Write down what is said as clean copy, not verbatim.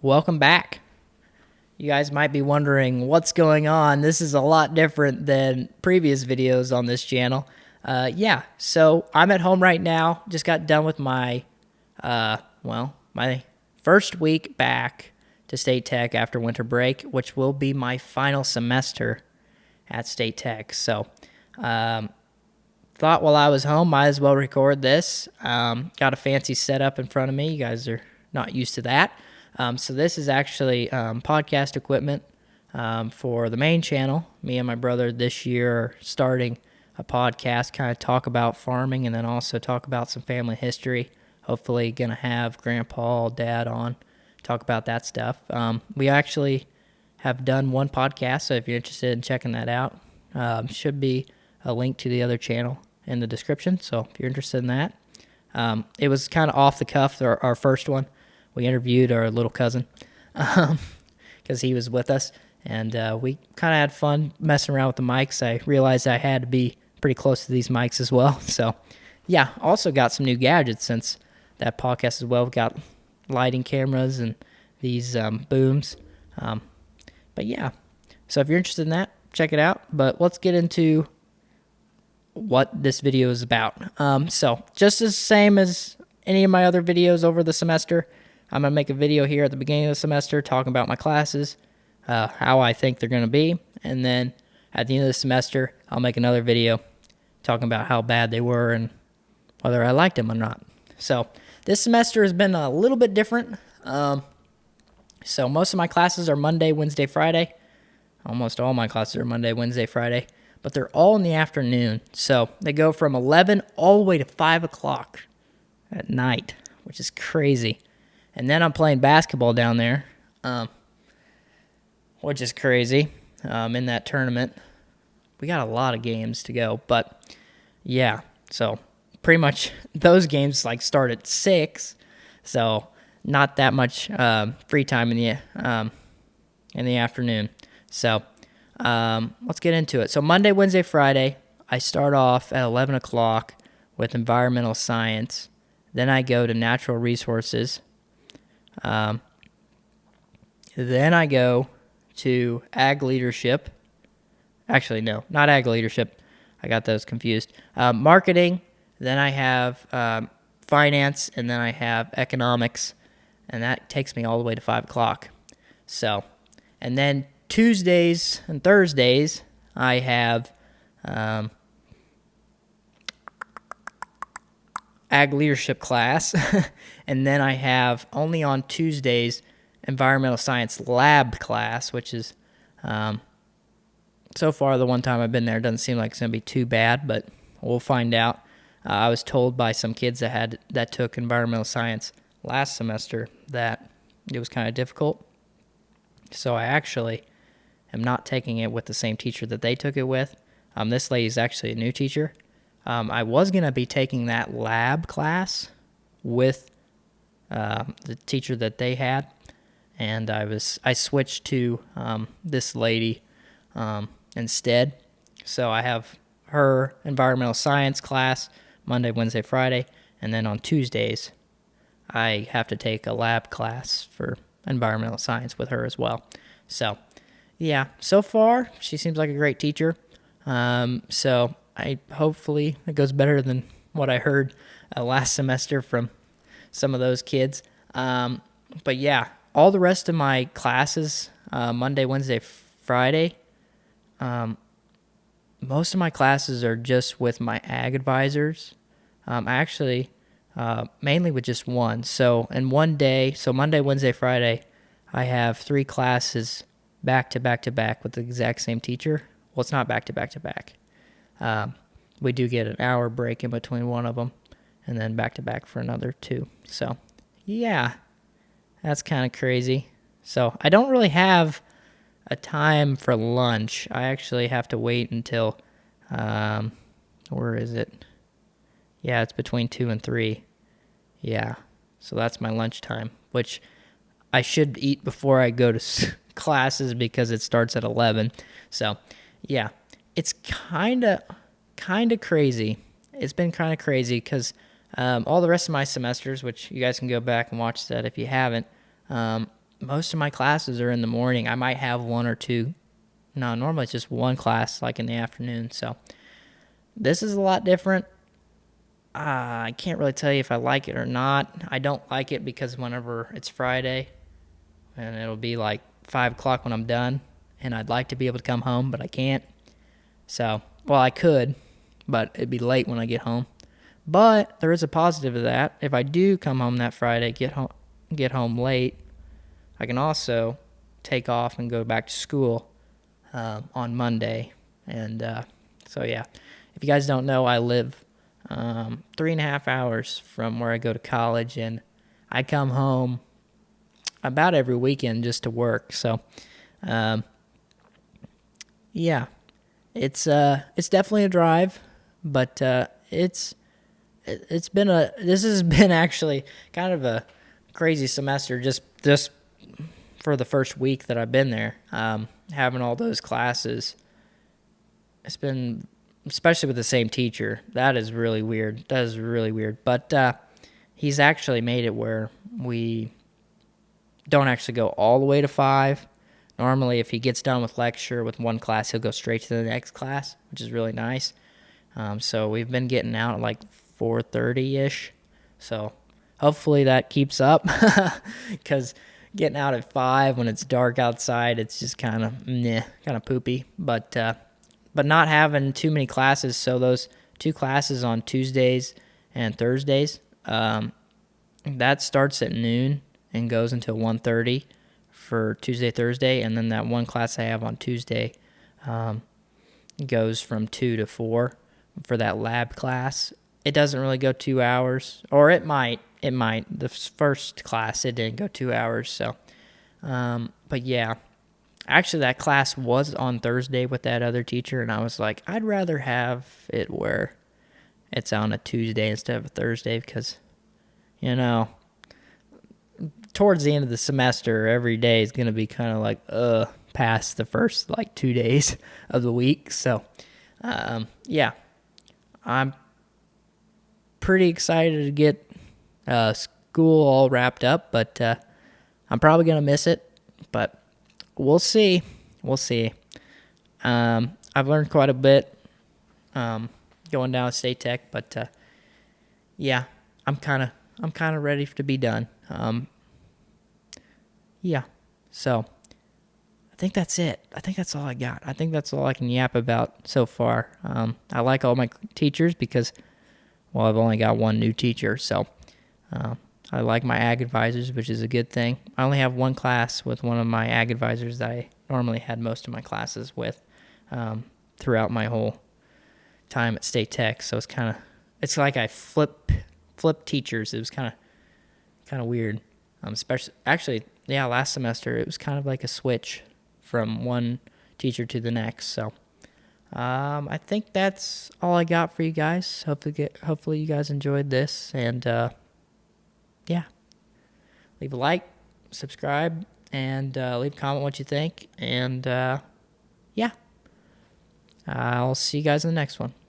welcome back. You guys might be wondering what's going on. This is a lot different than previous videos on this channel. So I'm at home right now. Just got done with my first week back to State Tech after winter break, which will be my final semester at State Tech. So, thought while I was home, might as well record this. Got a fancy setup in front of me. You guys are not used to that. So this is actually podcast equipment for the main channel. Me and my brother this year are starting a podcast, kind of talk about farming and then also talk about some family history. Hopefully going to have grandpa, dad on, talk about that stuff. We actually have done one podcast, so if you're interested in checking that out, should be a link to the other channel in the description. So if you're interested in that, it was kind of off the cuff, our first one. We interviewed our little cousin because he was with us, and we kind of had fun messing around with the mics. I realized I had to be pretty close to these mics as well. So, yeah, also got some new gadgets since that podcast as well. We've got lighting cameras and these booms. But, yeah, so if you're interested in that, check it out. But let's get into what this video is about. So just the same as any of my other videos over the semester, I'm going to make a video here at the beginning of the semester talking about my classes, how I think they're going to be, and then at the end of the semester, I'll make another video talking about how bad they were and whether I liked them or not. So this semester has been a little bit different. So most of my classes are Monday, Wednesday, Friday. Almost all my classes are Monday, Wednesday, Friday, but they're all in the afternoon. So they go from 11 all the way to 5 o'clock at night, which is crazy. And then I'm playing basketball down there, which is crazy, in that tournament. We got a lot of games to go, but yeah, so pretty much those games like start at 6, so not that much free time in the afternoon. So let's get into it. So Monday, Wednesday, Friday, I start off at 11 o'clock with environmental science. Then I go to natural resources. Then I go to ag leadership. Actually, no, not ag leadership. I got those confused. Marketing. Then I have finance, and then I have economics, and that takes me all the way to 5 o'clock. So, and then Tuesdays and Thursdays, I have ag leadership class, and then I have only on Tuesdays environmental science lab class, which is so far the one time I've been there doesn't seem like it's going to be too bad, but we'll find out. I was told by some kids that took environmental science last semester that it was kind of difficult, so I actually am not taking it with the same teacher that they took it with. This lady is actually a new teacher. I was going to be taking that lab class with the teacher that they had, and I switched to this lady instead. So I have her environmental science class Monday, Wednesday, Friday, and then on Tuesdays I have to take a lab class for environmental science with her as well. So yeah, so far she seems like a great teacher. So hopefully it goes better than what I heard last semester from some of those kids. But yeah, all the rest of my classes, Monday, Wednesday, Friday, most of my classes are just with my ag advisors. Actually, mainly with just one. So in one day, so Monday, Wednesday, Friday, I have 3 classes back to back to back with the exact same teacher. Well, it's not back to back to back. We do get an hour break in between one of them, and then back to back for another 2. So, yeah, that's kind of crazy. So I don't really have a time for lunch. I actually have to wait until, where is it? Yeah, it's between 2 and 3. Yeah, so that's my lunchtime, which I should eat before I go to classes because it starts at 11. So, yeah, it's kind of crazy. It's been kind of crazy because all the rest of my semesters, which you guys can go back and watch that if you haven't, most of my classes are in the morning. I might have one or two. No, normally it's just one class like in the afternoon. So this is a lot different. I can't really tell you if I like it or not. I don't like it because whenever it's Friday, and it'll be like 5 o'clock when I'm done, and I'd like to be able to come home, but I can't. So, well, I could, but it'd be late when I get home. But there is a positive of that. If I do come home that Friday, get home late, I can also take off and go back to school on Monday. And so, yeah, if you guys don't know, I live 3.5 hours from where I go to college, and I come home about every weekend just to work. So, yeah, it's definitely a drive, but this has been actually kind of a crazy semester just for the first week that I've been there. Having all those classes, it's been, especially with the same teacher, that is really weird. That is really weird. But he's actually made it where we don't actually go all the way to 5. Normally, if he gets done with lecture with one class, he'll go straight to the next class, which is really nice. So we've been getting out at like 4:30-ish. So hopefully that keeps up, because getting out at 5 when it's dark outside, it's just kind of poopy. But not having too many classes, so those 2 classes on Tuesdays and Thursdays, that starts at noon and goes until 1:30 for Tuesday, Thursday, and then that one class I have on Tuesday goes from 2 to 4 for that lab class. It doesn't really go 2 hours, or it might. The first class, it didn't go 2 hours, so. But yeah, actually that class was on Thursday with that other teacher, and I was like, I'd rather have it where it's on a Tuesday instead of a Thursday, because, towards the end of the semester, every day is going to be kind of like, past the first, 2 days of the week. So, yeah, I'm pretty excited to get school all wrapped up, but I'm probably going to miss it, but we'll see. We'll see. I've learned quite a bit going down to State Tech, but yeah, I'm kind of ready to be done. Yeah, so I think that's it. I think that's all I got. I think that's all I can yap about so far. I like all my teachers because, well, I've only got one new teacher, so I like my ag advisors, which is a good thing. I only have one class with one of my ag advisors that I normally had most of my classes with throughout my whole time at State Tech, so it's like I flip teachers. It was kind of weird. Actually, last semester it was kind of like a switch from one teacher to the next. So I think that's all I got for you guys. Hopefully you guys enjoyed this, and yeah, leave a like, subscribe, and leave a comment what you think. And yeah, I'll see you guys in the next one.